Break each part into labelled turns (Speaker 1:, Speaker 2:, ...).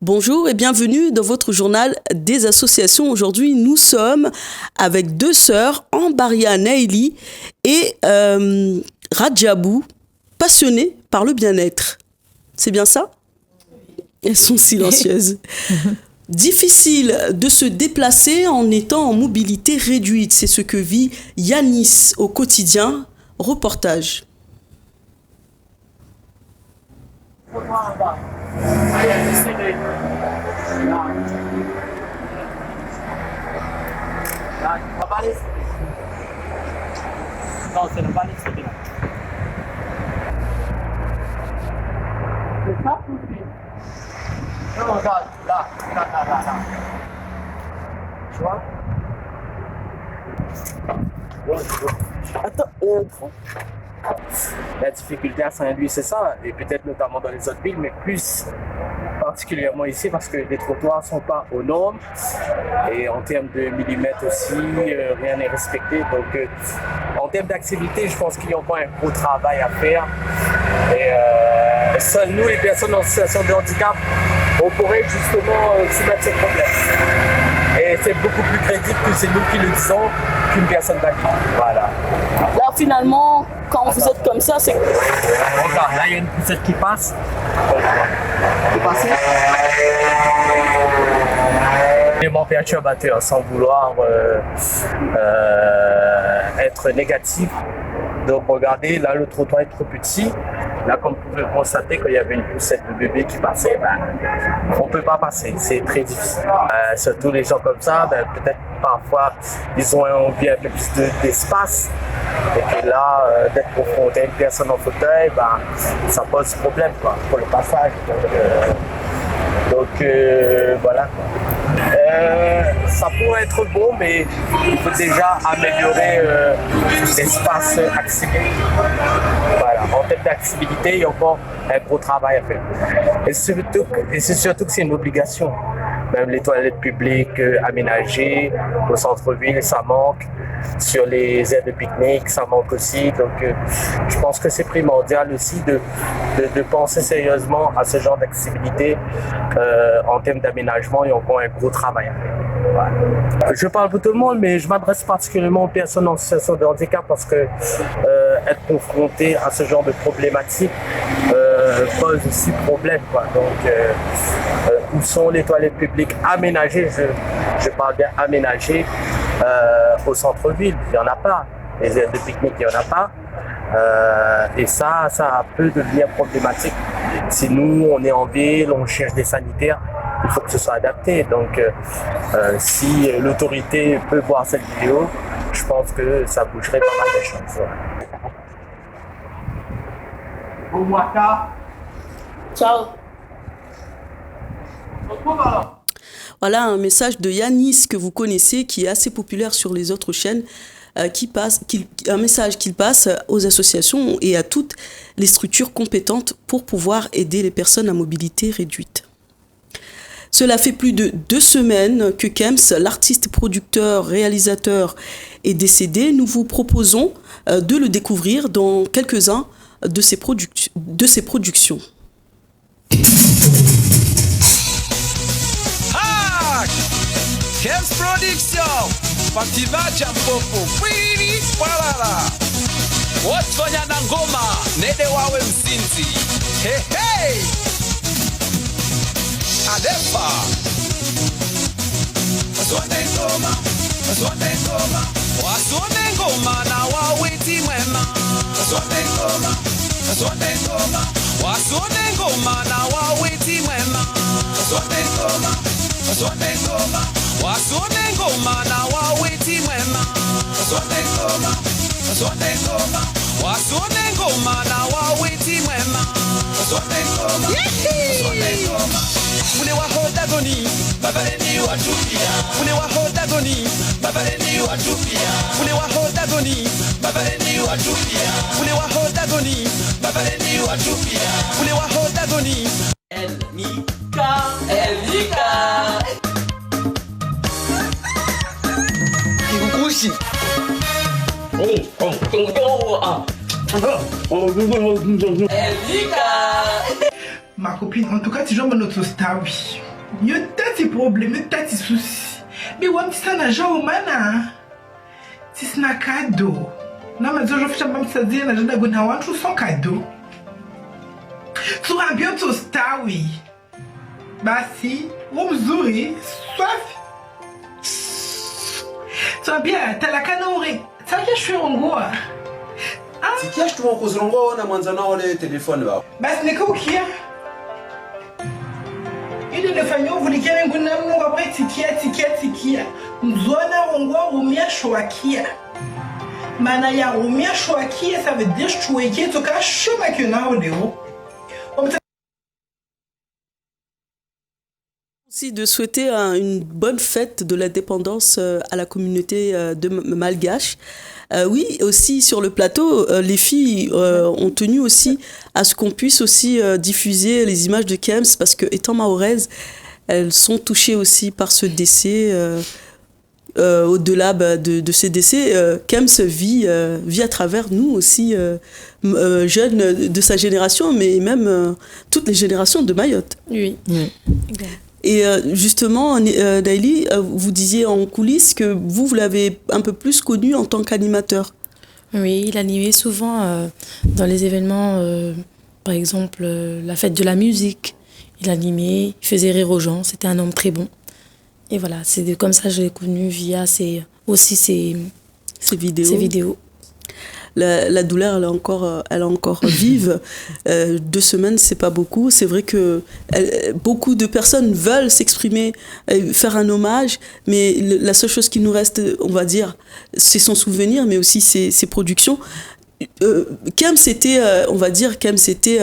Speaker 1: Bonjour et bienvenue dans votre journal des associations. Aujourd'hui, nous sommes avec deux sœurs, Ambaria Naïli et Radjabou, passionnées par le bien-être. C'est bien ça? Elles sont silencieuses. Difficile de se déplacer en étant en mobilité réduite. C'est ce que vit Yanis au quotidien. Reportage.
Speaker 2: Non, c'est le balai, c'est bien. C'est ça tout de suite. Non, regarde, là. Tu vois? Attends, il y a un trou. La difficulté à Saint-Louis, c'est ça, et peut-être notamment dans les autres villes, mais plus particulièrement ici parce que les trottoirs ne sont pas aux normes et en termes de millimètres aussi, rien n'est respecté. Donc en termes d'activité, je pense qu'il y a encore un gros travail à faire. Et seuls nous, les personnes en situation de handicap, on pourrait justement soumettre ces problèmes. Et c'est beaucoup plus crédible que c'est nous qui le disons qu'une personne d'accord. Voilà.
Speaker 1: Là, finalement, quand vous êtes comme ça, c'est...
Speaker 2: Regarde, là, il y a une poussette qui passe. Vous passez? Élément perturbateur, sans vouloir être négatif. Donc regardez, là le trottoir est trop petit. Là, comme vous pouvez le constater, qu'il y avait une poussette de bébé qui passait, on ne peut pas passer, c'est très difficile. Surtout les gens comme ça, peut-être parfois ils ont envie un peu plus d'espace. Et que là, d'être confronté à une personne en fauteuil, ça pose problème pour le passage. Donc voilà. Ça pourrait être bon, mais il faut déjà améliorer l'espace accessible. Voilà. En termes d'accessibilité, il y a encore un gros travail à faire. Et c'est surtout que c'est une obligation. Même les toilettes publiques aménagées au centre-ville, ça manque. Sur les aires de pique-nique, ça manque aussi. Donc, je pense que c'est primordial aussi de penser sérieusement à ce genre d'accessibilité. En termes d'aménagement, il y a encore un gros travail à faire. Voilà. Je parle pour tout le monde, mais je m'adresse particulièrement aux personnes en situation de handicap parce que être confronté à ce genre de problématiques pose aussi problème. Donc, où sont les toilettes publiques aménagées? Je parle bien aménagées au centre-ville, il n'y en a pas. Les aires de pique-nique, il n'y en a pas. Et ça peut devenir problématique. Si nous, on est en ville, on cherche des sanitaires, il faut que ce soit adapté. Donc, si l'autorité peut voir cette vidéo, je pense que ça bougerait pas mal de choses. Bon, Waka.
Speaker 1: Ciao. Voilà un message de Yanis que vous connaissez, qui est assez populaire sur les autres chaînes, un message qu'il passe aux associations et à toutes les structures compétentes pour pouvoir aider les personnes à mobilité réduite. Cela fait plus de 2 semaines que Kems, l'artiste producteur, réalisateur, est décédé. Nous vous proposons de le découvrir dans quelques-uns de ses productions.
Speaker 3: Kems Production, Pativacha Popo, Pwini, Palala. Watfanya na ngoma, nede wawe mzinzi. Hey, hey! Adepa. Wasone ngoma na wawiti mwema. Wasone ngoma na wawiti mwema. Wasone ngoma na wawiti mwema. Wasone ngoma na wawiti mwema. Mune wahoda goni, babaleni watupia. Mune wahoda goni, babaleni watupia. Mune wahoda goni, babaleni watupia. Mune wahoda goni, babaleni watupia. Mune wahoda goni. Elnika.
Speaker 4: Kikukushi.
Speaker 3: Elnika.
Speaker 4: Ma copine, en tout cas, tu joues mon auto star, oui.
Speaker 5: Yo tati problème, yo tati souci. Mais wam sana jao mana. Sina cadeau. Na mas hoje eu fiz a mamsazinha na janda guna wantu só cadeau. Tu rabio tu stawi. Basi, mzuri, swafi. Tu rabia talakana uri. Sasa shwongoa.
Speaker 6: Sikia shtumo kuzulongo na mwanzana wale telefone wao.
Speaker 5: Basi nikaukia. Ili nifanyia uvulikia wengu na mnu wabwe tikia. Mzona wongwa umia shwakia. Mana ya umia shwakia, ça veut dire shweke toka shuma kyona oleo.
Speaker 1: Aussi de souhaiter une bonne fête de l'indépendance à la communauté de malgache. Oui, aussi sur le plateau, les filles ont tenu aussi à ce qu'on puisse aussi diffuser les images de Kems parce que étant mahoraises, elles sont touchées aussi par ce décès. Au-delà de ces décès, Kems vit à travers nous aussi, jeunes de sa génération, mais même toutes les générations de Mayotte.
Speaker 7: Oui.
Speaker 1: Et justement, Naïli, vous disiez en coulisses que vous l'avez un peu plus connu en tant qu'animateur.
Speaker 7: Oui, il animait souvent dans les événements, par exemple la fête de la musique. Il animait, il faisait rire aux gens, c'était un homme très bon. Et voilà, c'est comme ça que je l'ai connu via ses vidéos.
Speaker 1: La douleur, elle est encore vive. 2 semaines, c'est pas beaucoup. C'est vrai que beaucoup de personnes veulent s'exprimer, faire un hommage, mais la seule chose qui nous reste, on va dire, c'est son souvenir, mais aussi ses productions. Kems, c'était, on va dire, Kems, c'était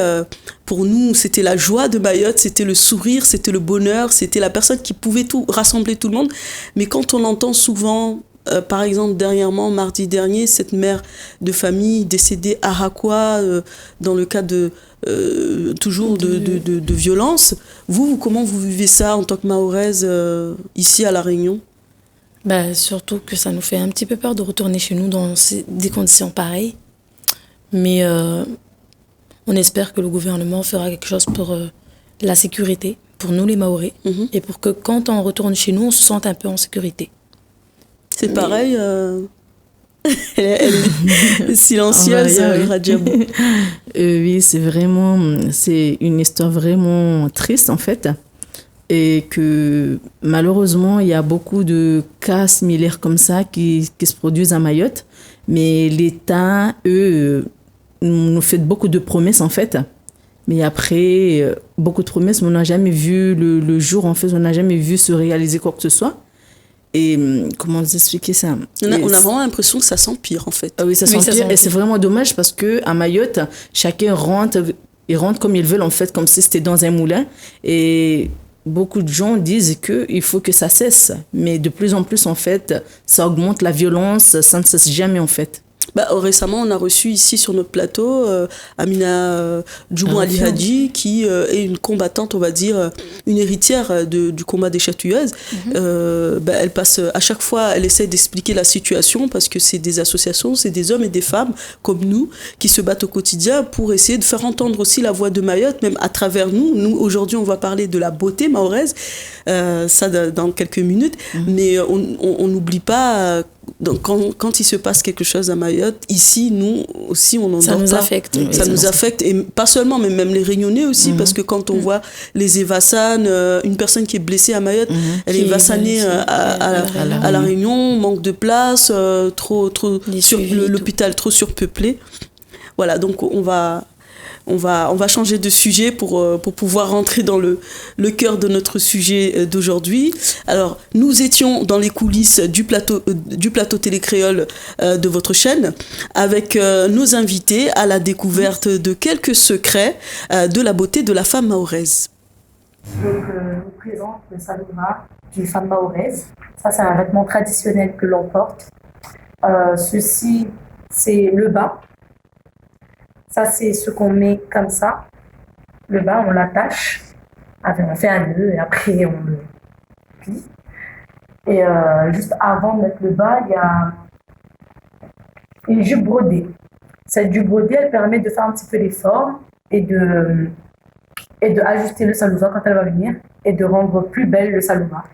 Speaker 1: pour nous, c'était la joie de Mayotte, c'était le sourire, c'était le bonheur, c'était la personne qui pouvait rassembler tout le monde. Mais quand on entend souvent, par exemple, dernièrement, mardi dernier, cette mère de famille décédée à Hakwa, dans le cas toujours de violence, comment vous vivez ça en tant que Mahoraise ici à La Réunion?
Speaker 7: Surtout que ça nous fait un petit peu peur de retourner chez nous dans des conditions pareilles. Mais on espère que le gouvernement fera quelque chose pour la sécurité, pour nous les Mahorais, et pour que quand on retourne chez nous, on se sente un peu en sécurité.
Speaker 1: C'est pareil, elle est silencieuse, Radjabou.
Speaker 8: Oui, c'est une histoire vraiment triste en fait. Et que malheureusement, il y a beaucoup de cas similaires comme ça qui se produisent à Mayotte. Mais l'État, eux, nous fait beaucoup de promesses en fait. Mais après, beaucoup de promesses, mais on n'a jamais vu le jour, en fait, on n'a jamais vu se réaliser quoi que ce soit. Et comment vous expliquer ça?
Speaker 1: On a vraiment l'impression que ça s'empire en fait.
Speaker 8: Oui, ça s'empire. Et c'est vraiment dommage parce qu'à Mayotte, chacun rentre comme ils veulent en fait, comme si c'était dans un moulin. Et beaucoup de gens disent qu'il faut que ça cesse. Mais de plus en plus en fait, ça augmente la violence, ça ne cesse jamais en fait.
Speaker 1: Récemment, on a reçu ici sur notre plateau Amina Djoumou Ali Hadji, qui est une combattante, on va dire, une héritière du combat des chatouilleuses. Elle passe à chaque fois, elle essaie d'expliquer la situation parce que c'est des associations, c'est des hommes et des femmes comme nous qui se battent au quotidien pour essayer de faire entendre aussi la voix de Mayotte, même à travers nous. Nous, aujourd'hui, on va parler de la beauté mahoraise, ça dans quelques minutes, mais on n'oublie pas... Donc, quand il se passe quelque chose à Mayotte, ici, nous aussi, on en
Speaker 7: ça nous affecte.
Speaker 1: Ça nous affecte, et pas seulement, mais même les Réunionnais aussi, parce que quand on voit les évassanes, une personne qui est blessée à Mayotte, elle est évassanée à La Réunion, manque de place, l'hôpital trop surpeuplé. Voilà, donc on va changer de sujet pour pouvoir rentrer dans le cœur de notre sujet d'aujourd'hui. Alors, nous étions dans les coulisses du plateau Télécréole de votre chaîne avec nos invités à la découverte de quelques secrets de la beauté de la femme mahoraise.
Speaker 9: Donc, je vous présente le salora d'une femme mahoraise. Ça, c'est un vêtement traditionnel que l'on porte. Ceci, c'est le bas. Ça, c'est ce qu'on met comme ça. Le bas, on l'attache. On fait un nœud et après, on le plie. Et juste avant de mettre le bas, il y a une jupe brodée. Cette jupe brodée, elle permet de faire un petit peu les formes et de et d'ajuster le salouva quand elle va venir et de rendre plus belle le salouva.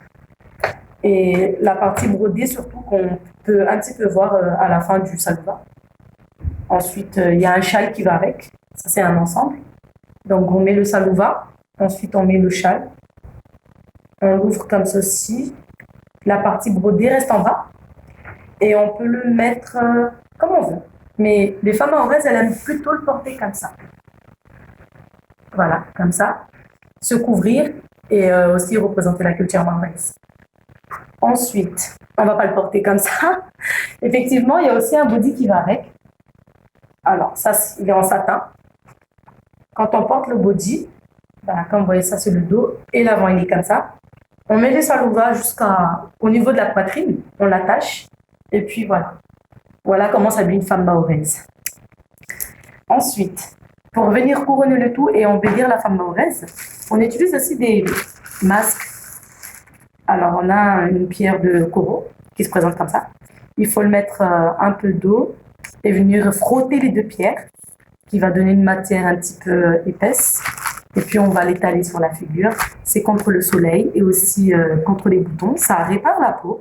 Speaker 9: Et la partie brodée, surtout, qu'on peut un petit peu voir à la fin du salouva. Ensuite, il y a un châle qui va avec. Ça, c'est un ensemble. Donc, on met le salouva. Ensuite, on met le châle. On l'ouvre comme ceci. La partie brodée reste en bas. Et on peut le mettre comme on veut. Mais les femmes maoraises, elles aiment plutôt le porter comme ça. Voilà, comme ça. Se couvrir et aussi représenter la culture maoraise. Ensuite, on ne va pas le porter comme ça. Effectivement, il y a aussi un body qui va avec. Alors, ça, il est en satin. Quand on porte le body, comme vous voyez, ça, c'est le dos. Et l'avant, il est comme ça. On met les salouva jusqu'au niveau de la poitrine. On l'attache. Et puis, voilà. Voilà comment s'habille une femme mahoraise. Ensuite, pour venir couronner le tout et embellir la femme mahoraise, on utilise aussi des masques. Alors, on a une pierre de coraux qui se présente comme ça. Il faut le mettre un peu d'eau et venir frotter les deux pierres qui va donner une matière un petit peu épaisse. Et puis, on va l'étaler sur la figure. C'est contre le soleil et aussi contre les boutons. Ça répare la peau.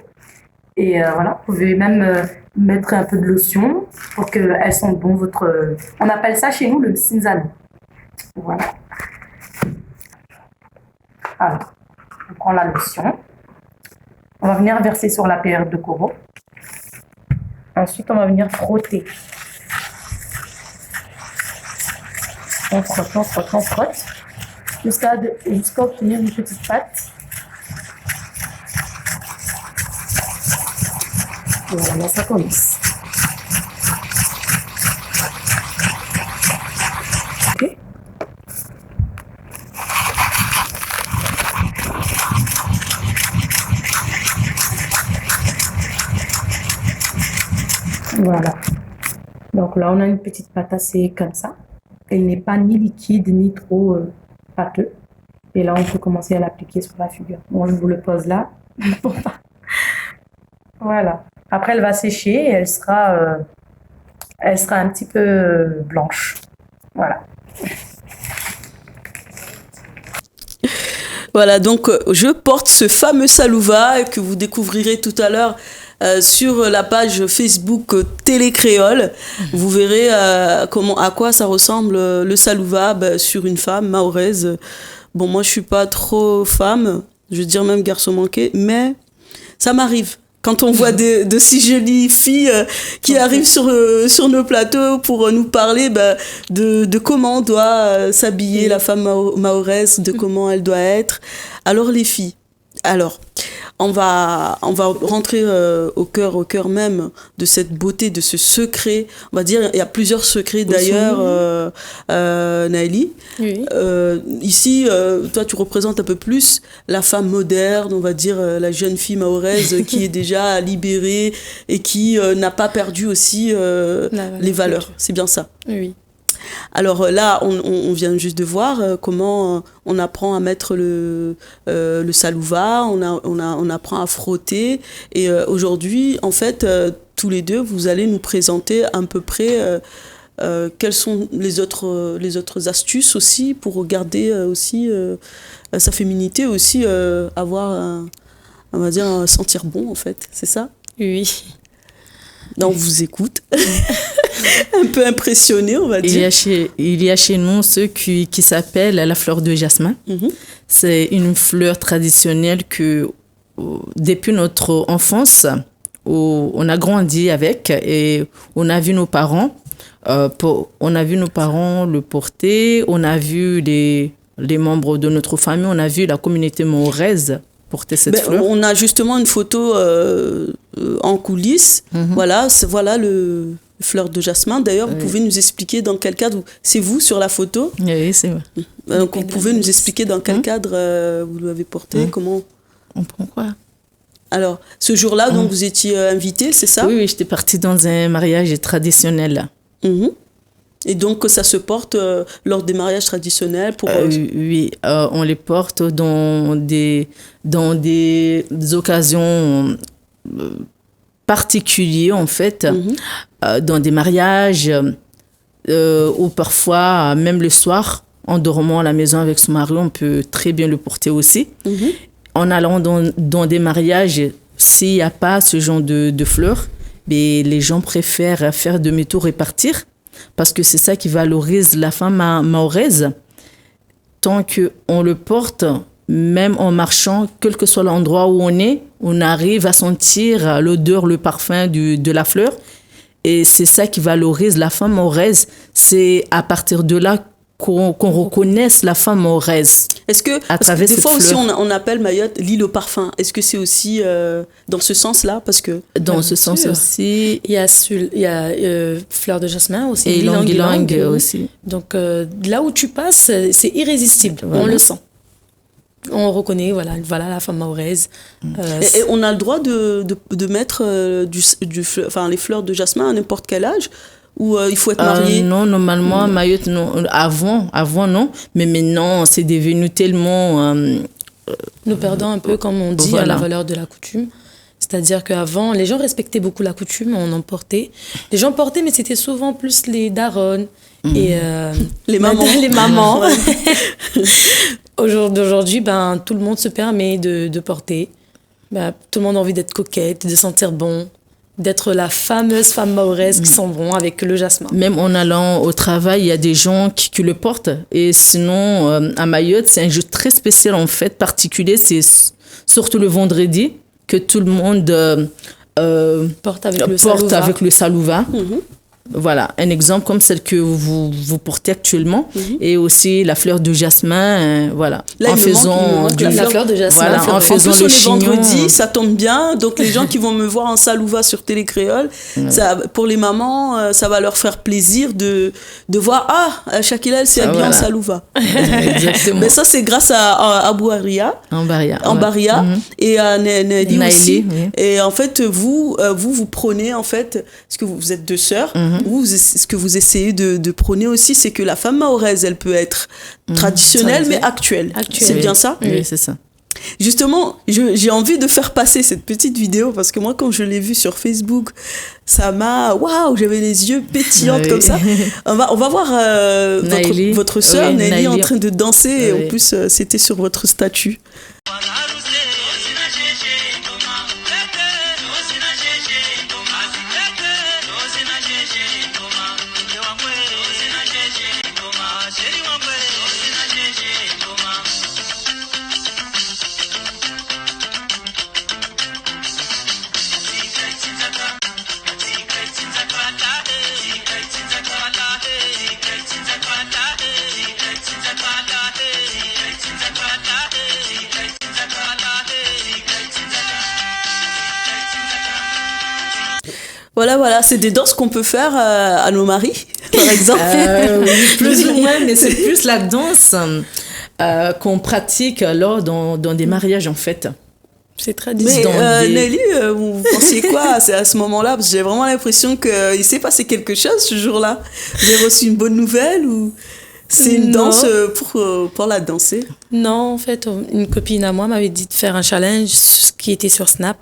Speaker 9: Et voilà, vous pouvez même mettre un peu de lotion pour qu'elles sentent bon votre... On appelle ça chez nous le msinzano. Voilà. Alors, on prend la lotion. On va venir verser sur la pierre de coraux. Ensuite, on va venir frotter. On frotte, jusqu'à obtenir une petite pâte. Voilà, ça commence. Ok. Voilà. Donc là, on a une petite pâte assez comme ça. Elle n'est pas ni liquide ni trop pâteux. Et là, on peut commencer à l'appliquer sur la figure. Bon, je vous le pose là. Voilà. Après, elle va sécher et elle sera un petit peu blanche. Voilà.
Speaker 1: Voilà, donc je porte ce fameux salouva que vous découvrirez tout à l'heure sur la page Facebook Télé Créole. Vous verrez à quoi ça ressemble le salouva sur une femme mahoraise. Bon, moi je suis pas trop femme, je veux dire même garçon manqué, mais ça m'arrive. Quand on voit de si jolies filles qui arrivent sur nos plateaux pour nous parler de comment on doit s'habiller la femme mahoraise, de comment elle doit être. Alors les filles, on va rentrer au cœur même de cette beauté, de ce secret. On va dire, il y a plusieurs secrets d'ailleurs, Naëlie. Oui. Ici, toi, tu représentes un peu plus la femme moderne, on va dire la jeune fille mahoraise qui est déjà libérée et qui n'a pas perdu aussi les valeurs. C'est bien ça.
Speaker 7: Oui.
Speaker 1: Alors là, on vient juste de voir comment on apprend à mettre le salouva, on apprend à frotter. Et aujourd'hui, en fait, tous les deux, vous allez nous présenter à peu près quelles sont les autres astuces aussi pour garder aussi sa féminité, aussi avoir, on va dire, sentir bon, en fait. C'est ça ?
Speaker 7: Oui.
Speaker 1: Donc, on vous écoute. Un peu impressionné, on va dire.
Speaker 8: Il y a chez nous ce qui s'appelle la fleur de jasmin. Mm-hmm. C'est une fleur traditionnelle que, depuis notre enfance, on a grandi avec et on a vu nos parents le porter, on a vu les membres de notre famille, on a vu la communauté mahoraise porter cette fleur.
Speaker 1: On a justement une photo en coulisses. Mm-hmm. Voilà le fleur de jasmin. D'ailleurs, vous pouvez nous expliquer dans quel cadre... C'est vous sur la photo ?
Speaker 8: Oui, c'est vrai.
Speaker 1: Donc, vous pouvez nous expliquer dans quel cadre vous l'avez porté, comment...
Speaker 8: On prend quoi ?
Speaker 1: Alors, ce jour-là, donc, vous étiez invité, c'est ça ?
Speaker 8: Oui, j'étais partie dans un mariage traditionnel.
Speaker 1: Mm-hmm. Et donc, ça se porte lors des mariages traditionnels pour...
Speaker 8: Oui, on les porte dans des occasions particulières, en fait, dans des mariages, ou parfois, même le soir, en dormant à la maison avec son mari, on peut très bien le porter aussi. En allant dans des mariages, s'il n'y a pas ce genre de fleurs, mais les gens préfèrent faire demi-tour et partir parce que c'est ça qui valorise la femme mahoraise. Tant qu'on le porte, même en marchant, quel que soit l'endroit où on arrive à sentir l'odeur, le parfum de la fleur. Et c'est ça qui valorise la femme mahoraise. C'est à partir de là qu'on reconnaisse la femme mahoraise.
Speaker 1: Est-ce que, parce que des fois aussi on appelle Mayotte l'île au parfum. Est-ce que c'est aussi dans ce sens-là? Parce que
Speaker 8: dans ce sens aussi,
Speaker 7: il y a fleur de jasmin aussi,
Speaker 8: et ylang-ylang aussi.
Speaker 7: Donc là où tu passes, c'est irrésistible. Voilà. On le sent. On reconnaît, voilà la femme mahoraise.
Speaker 1: Et on a le droit de mettre les fleurs de jasmin à n'importe quel âge? Ou il faut être marié?
Speaker 8: Non, normalement, Mayotte, non. Avant, non. Mais maintenant, c'est devenu tellement...
Speaker 7: Nous perdons un peu, comme on dit, la valeur de la coutume. C'est-à-dire qu'avant, les gens respectaient beaucoup la coutume, on en portait. Les gens portaient, mais c'était souvent plus les darons et
Speaker 1: les mamans.
Speaker 7: Les mamans. Aujourd'hui, tout le monde se permet de porter. Tout le monde a envie d'être coquette, de sentir bon, d'être la fameuse femme mahoraise qui sent bon avec le jasmin.
Speaker 8: Même en allant au travail, il y a des gens qui le portent. Et sinon, à Mayotte, c'est un jour très spécial, en fait, particulier. C'est surtout le vendredi que tout le monde
Speaker 7: porte avec le
Speaker 8: salouva. Voilà, un exemple comme celle que vous portez actuellement, et aussi la fleur de jasmin, voilà.
Speaker 1: Là,
Speaker 7: la fleur de jasmin.
Speaker 8: Voilà, en faisant le chignon.
Speaker 1: Vendredi, ça tombe bien. Donc les gens qui vont me voir en salouva sur Télé Créole, ça, pour les mamans, ça va leur faire plaisir de voir Shakila, elle s'est habillée en salouva.
Speaker 8: Exactement.
Speaker 1: Mais ça, c'est grâce à Abouaria, Ambaria, et à Nelly aussi. Oui. Et en fait, vous prenez, en fait, parce que vous êtes deux sœurs. Ce que vous essayez de prôner aussi, c'est que la femme mahoraise, elle peut être traditionnelle, mais actuelle. C'est bien ça?
Speaker 8: Oui, c'est ça.
Speaker 1: Justement, j'ai envie de faire passer cette petite vidéo parce que moi, quand je l'ai vue sur Facebook, ça m'a... Waouh, j'avais les yeux pétillants comme ça. On va voir votre sœur, Nelly, en train de danser. Et en plus, c'était sur votre statut. Voilà, c'est des danses qu'on peut faire à nos maris, par exemple.
Speaker 8: Oui, plus ou moins, mais c'est plus la danse qu'on pratique lors dans des mariages, en fait.
Speaker 7: C'est traditionnel.
Speaker 1: Mais Nelly, vous pensiez quoi à ce moment-là? Parce que j'ai vraiment l'impression qu'il s'est passé quelque chose ce jour-là. Vous avez reçu une bonne nouvelle ou c'est une danse pour la danser?
Speaker 7: Non, en fait, une copine à moi m'avait dit de faire un challenge qui était sur Snap.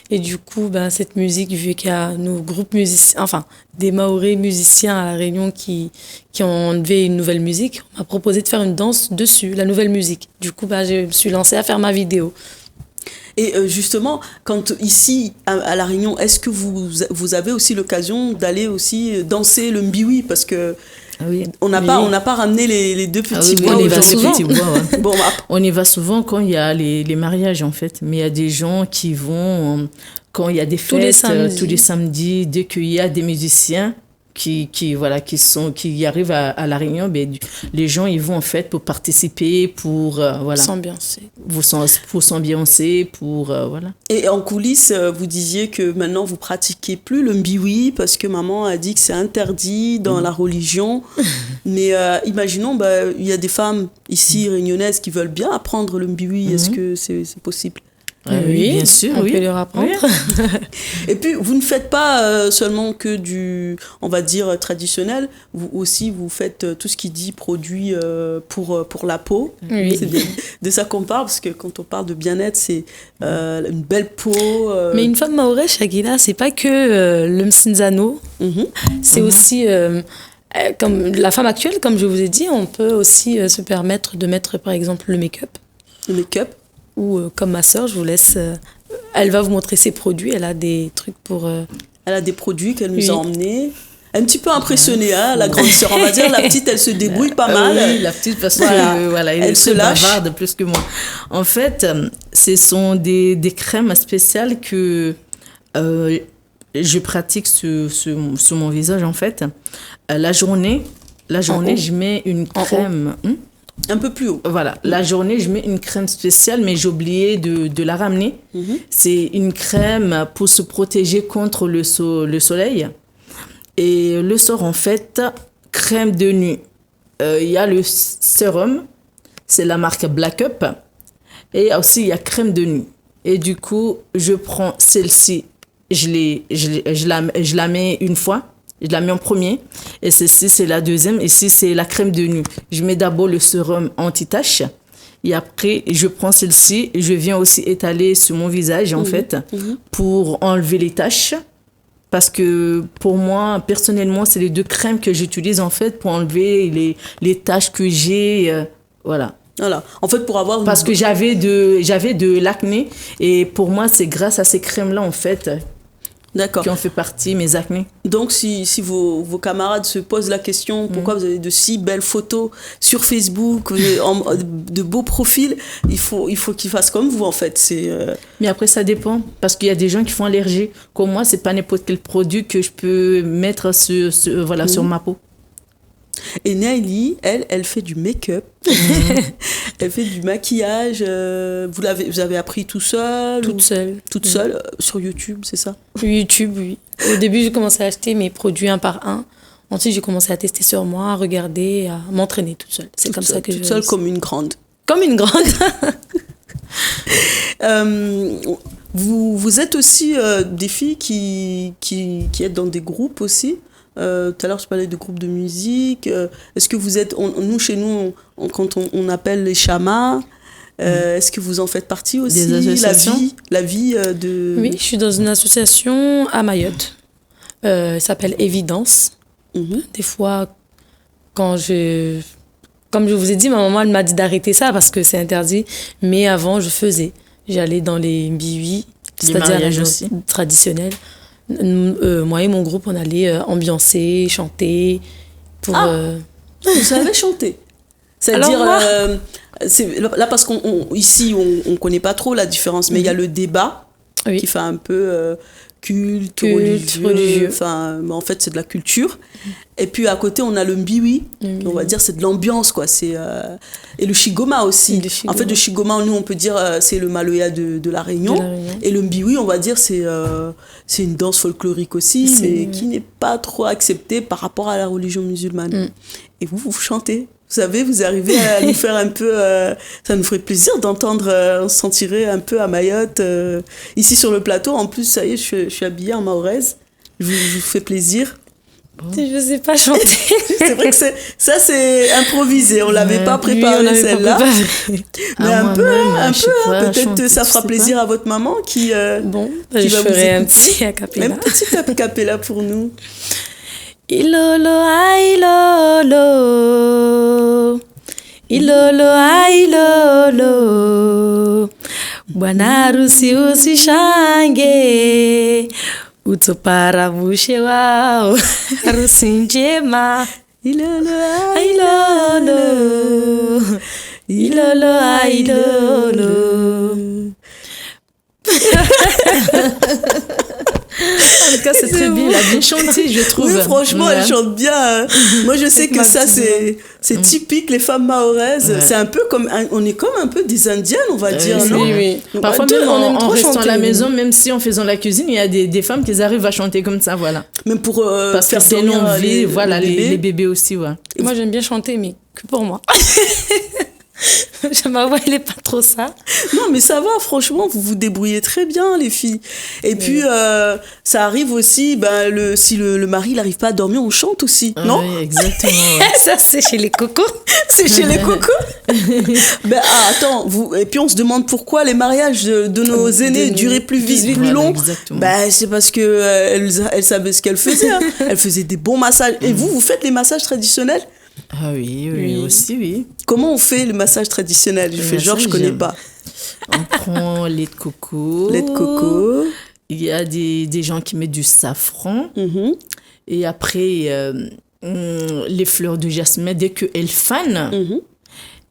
Speaker 7: Et du coup, cette musique, vu qu'il y a nos groupes musiciens, enfin, des Mahorais musiciens à La Réunion qui ont enlevé une nouvelle musique, on m'a proposé de faire une danse dessus, la nouvelle musique. Du coup, je me suis lancée à faire ma vidéo.
Speaker 1: Et justement, quand ici, à La Réunion, est-ce que vous avez aussi l'occasion d'aller aussi danser le mbiwi? Parce que on n'a pas ramené les deux petits bois.
Speaker 8: On y va souvent. On y va souvent quand il y a les mariages, en fait. Mais il y a des gens qui vont, quand il y a des fêtes, tous les samedis, dès qu'il y a des musiciens qui arrivent à La Réunion, les gens ils vont en fait pour participer, pour
Speaker 7: s'ambiancer.
Speaker 8: Pour s'ambiancer, voilà.
Speaker 1: Et en coulisses, vous disiez que maintenant vous pratiquez plus le mbiwi parce que maman a dit que c'est interdit dans la religion. Mais imaginons, il y a des femmes ici réunionnaises qui veulent bien apprendre le mbiwi. Est-ce que c'est possible?
Speaker 7: Oui, bien sûr, on peut leur apprendre.
Speaker 1: Oui. Et puis, vous ne faites pas seulement que on va dire, traditionnel. Vous aussi, vous faites tout ce qui dit produit pour la peau.
Speaker 7: Oui.
Speaker 1: C'est de ça qu'on parle, parce que quand on parle de bien-être, c'est une belle peau.
Speaker 7: Mais une femme mahoraise, Shakila, c'est pas que le msinzano. C'est aussi... Comme la femme actuelle, comme je vous ai dit, on peut aussi se permettre de mettre par exemple le make-up.
Speaker 1: Le make-up.
Speaker 7: Ou comme ma sœur, je vous laisse. Elle va vous montrer ses produits. Elle a des trucs pour.
Speaker 1: Elle a des produits qu'elle nous a emmenés. Un petit peu impressionnée, hein, la grande sœur, on va dire. La petite, elle se débrouille pas mal.
Speaker 8: Oui, la petite, parce que voilà, elle se bavarde plus que moi. En fait, ce sont des crèmes spéciales que je pratique sur mon visage, en fait. La journée, je mets une crème.
Speaker 1: Un peu plus haut.
Speaker 8: Voilà, la journée, je mets une crème spéciale, mais j'ai oublié de la ramener. C'est une crème pour se protéger contre le soleil. Et le soir, en fait, crème de nuit. Il y a le sérum, c'est la marque Black Up. Et aussi, il y a crème de nuit. Et du coup, je prends celle-ci, je la mets une fois. Je la mets en premier. Et celle-ci, c'est la deuxième. Ici, c'est la crème de nuit. Je mets d'abord le sérum anti-tache. Et après, je prends celle-ci. Je viens aussi étaler sur mon visage, en fait, pour enlever les taches. Parce que pour moi, personnellement, c'est les 2 crèmes que j'utilise, en fait, pour enlever les taches que j'ai. Voilà.
Speaker 1: Voilà. En fait, pour avoir...
Speaker 8: Parce que j'avais de l'acné. Et pour moi, c'est grâce à ces crèmes-là, en fait, qui ont fait partie mes acnés.
Speaker 1: Donc, si vos camarades se posent la question pourquoi vous avez de si belles photos sur Facebook, de beaux profils, il faut qu'ils fassent comme vous, en fait.
Speaker 8: Mais après, ça dépend. Parce qu'il y a des gens qui font allergie. Comme moi, c'est pas n'importe quel produit que je peux mettre sur ma peau.
Speaker 1: Et Naëlie, elle fait du make-up. Elle fait du maquillage. Vous avez appris tout seul?
Speaker 7: Toute seule.
Speaker 1: Toute seule sur YouTube, c'est ça?
Speaker 7: YouTube, oui. Au début, j'ai commencé à acheter mes produits un par un. Ensuite, j'ai commencé à tester sur moi, à regarder, à m'entraîner toute seule. C'est comme ça que
Speaker 1: toute seule comme une grande.
Speaker 7: Comme une grande.
Speaker 1: Vous êtes aussi des filles qui êtes dans des groupes aussi. Tout à l'heure, je parlais de groupes de musique. Est-ce que vous êtes... nous, chez nous, quand on appelle les chamas, est-ce que vous en faites partie aussi?
Speaker 8: Des associations?
Speaker 1: La vie de...
Speaker 7: Oui, je suis dans une association à Mayotte. Elle s'appelle Évidence. Des fois, comme je vous ai dit, ma maman elle m'a dit d'arrêter ça parce que c'est interdit. Mais avant, je faisais. J'allais dans les mbiwi, c'est-à-dire les aussi traditionnels. Moi et mon groupe, on allait ambiancer, chanter. Vous
Speaker 1: savez chanter? C'est-à-dire, là, parce qu'ici, on ne connaît pas trop la différence, mais il y a le débat qui fait un peu culte, religieux. Enfin, en fait, c'est de la culture. Et puis, à côté, on a le mbiwi. On va dire, c'est de l'ambiance, quoi. Et le shigoma aussi. En fait, le shigoma, nous, on peut dire, c'est le maloya de la Réunion. Et le mbiwi, on va dire, c'est une danse folklorique aussi, mais qui n'est pas trop acceptée par rapport à la religion musulmane. Et vous chantez. Vous savez, vous arrivez à nous faire un peu... ça nous ferait plaisir d'entendre, on se sentirait un peu à Mayotte. Ici sur le plateau, en plus, ça y est, je suis habillée en mahoraise. Je vous fais plaisir.
Speaker 7: Bon. Je ne sais pas chanter.
Speaker 1: C'est vrai que ça, c'est improvisé. On ne l'avait pas préparé, celle-là. Mais un peu, peut-être ça fera plaisir à votre maman qui
Speaker 7: je ferai un petit acapella.
Speaker 1: Un petit acapella pour nous.
Speaker 7: Ilolo ailolo, ilolo ailolo, bwana harusi usishange, utopara bushe wao, harusi njema. Ilolo ailolo, ilolo ailolo.
Speaker 8: En tout cas, c'est très bien. Elle a bien chanté, je trouve.
Speaker 1: Oui, franchement, elle chante bien. Moi, je sais que ça, c'est typique, les femmes mahoraises. C'est un peu comme... On est comme un peu des Indiennes, on va dire, non?
Speaker 8: Oui. Parfois, même en restant à la maison, même si en faisant la cuisine, il y a des femmes qui arrivent à chanter comme ça, voilà.
Speaker 1: Même pour
Speaker 8: parce
Speaker 1: faire
Speaker 8: que c'est
Speaker 1: dormir
Speaker 8: les bébés aussi, ouais.
Speaker 7: Moi, j'aime bien chanter, mais que pour moi. Je m'avoue, il n'est pas trop ça.
Speaker 1: Non, mais ça va, franchement, vous vous débrouillez très bien, les filles. Et puis, ça arrive aussi, si le mari n'arrive pas à dormir, on chante aussi, non?
Speaker 8: Oui, exactement. Ouais.
Speaker 7: Ça, c'est chez les cocos.
Speaker 1: C'est chez les cocos. Attends, et puis on se demande pourquoi les mariages de nos aînés duraient plus vite, plus long. C'est parce que elle savait ce qu'elle faisait. Hein. Elle faisait des bons massages. Et vous faites les massages traditionnels?
Speaker 8: Ah oui, aussi, oui.
Speaker 1: Comment on fait le massage traditionnel? Je fais genre, je connais pas.
Speaker 8: On prend lait de coco.
Speaker 1: Lait de coco.
Speaker 8: Il y a des gens qui mettent du safran. Et après, les fleurs de jasmin, dès qu'elles fanent,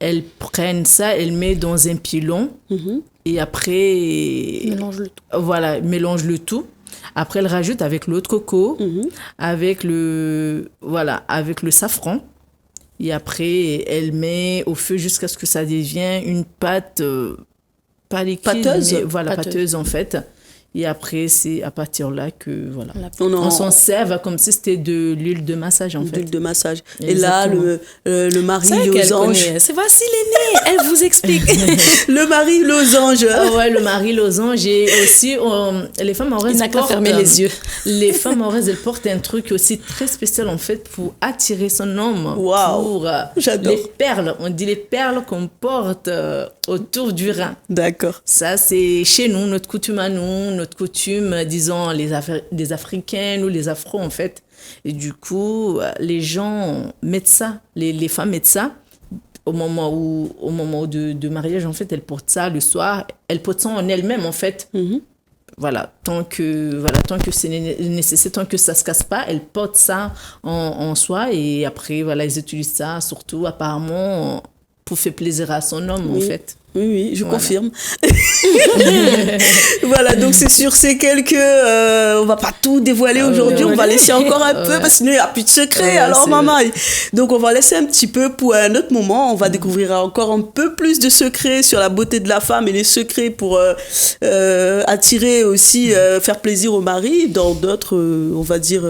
Speaker 8: elles prennent ça, elles mettent dans un pilon. Et après...
Speaker 7: Mélange le tout.
Speaker 8: Voilà, mélange le tout. Après, elles rajoutent avec l'eau de coco, avec le safran. Et après, elle met au feu jusqu'à ce que ça devienne une pâte, pas liquide,
Speaker 1: pâteuse.
Speaker 8: Mais pâteuse en fait. Et après, c'est à partir là que, on s'en sert comme si c'était de l'huile de massage, en fait.
Speaker 1: D'huile de massage.
Speaker 8: Exactement.
Speaker 1: Et là, le mari losange.
Speaker 7: C'est voici l'aînée, elle vous explique.
Speaker 1: Le mari losange.
Speaker 8: Ouais, le mari losange. Et aussi, les femmes maoraises portent...
Speaker 7: fermer les yeux.
Speaker 8: Les femmes maoraises, elles portent un truc aussi très spécial, en fait, pour attirer son homme.
Speaker 1: Waouh.
Speaker 8: Pour
Speaker 1: J'adore.
Speaker 8: les perles. On dit les perles qu'on porte autour du rein.
Speaker 1: D'accord.
Speaker 8: Ça, c'est chez nous, notre coutume à nous, notre coutume, disons, des Africains ou les Afros, en fait. Et du coup, les gens mettent ça, les femmes mettent ça au moment de mariage, en fait, elles portent ça le soir, elles portent ça en elles-mêmes, en fait. Voilà, tant que c'est nécessaire, tant que ça se casse pas, elles portent ça en soi et après, voilà, ils utilisent ça surtout, apparemment, pour faire plaisir à son homme, en fait.
Speaker 1: Oui, je confirme. Voilà, donc c'est sur ces quelques... on va pas tout dévoiler aujourd'hui, on va laisser encore un peu, parce que sinon il n'y a plus de secret, alors maman. Donc on va laisser un petit peu pour un autre moment, on va découvrir encore un peu plus de secrets sur la beauté de la femme et les secrets pour attirer aussi, faire plaisir au mari dans d'autres, on va dire,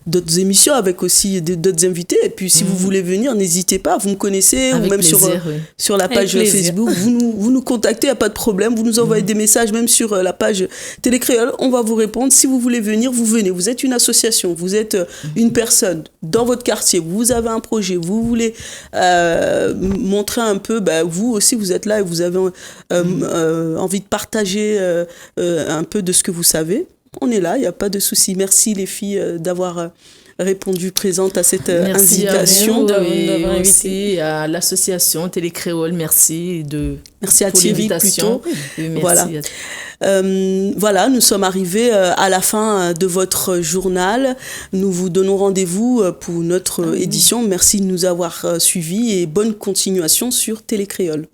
Speaker 1: d'autres émissions avec aussi d'autres invités. Et puis si vous voulez venir, n'hésitez pas, vous me connaissez,
Speaker 8: avec
Speaker 1: ou même
Speaker 8: plaisir,
Speaker 1: sur la page Facebook, vous nous contactez, il n'y a pas de problème, vous nous envoyez des messages même sur la page Télé Créole, on va vous répondre. Si vous voulez venir, vous venez. Vous êtes une association, vous êtes une personne dans votre quartier, vous avez un projet, vous voulez montrer un peu, vous aussi vous êtes là et vous avez envie de partager un peu de ce que vous savez. On est là, il n'y a pas de souci. Merci les filles d'avoir répondu présente à cette invitation.
Speaker 8: Merci à aussi à l'association Télé Créole, merci
Speaker 1: à Thierry plutôt. Voilà. Voilà, nous sommes arrivés à la fin de votre journal. Nous vous donnons rendez-vous pour notre édition. Merci de nous avoir suivis et bonne continuation sur Télé Créole.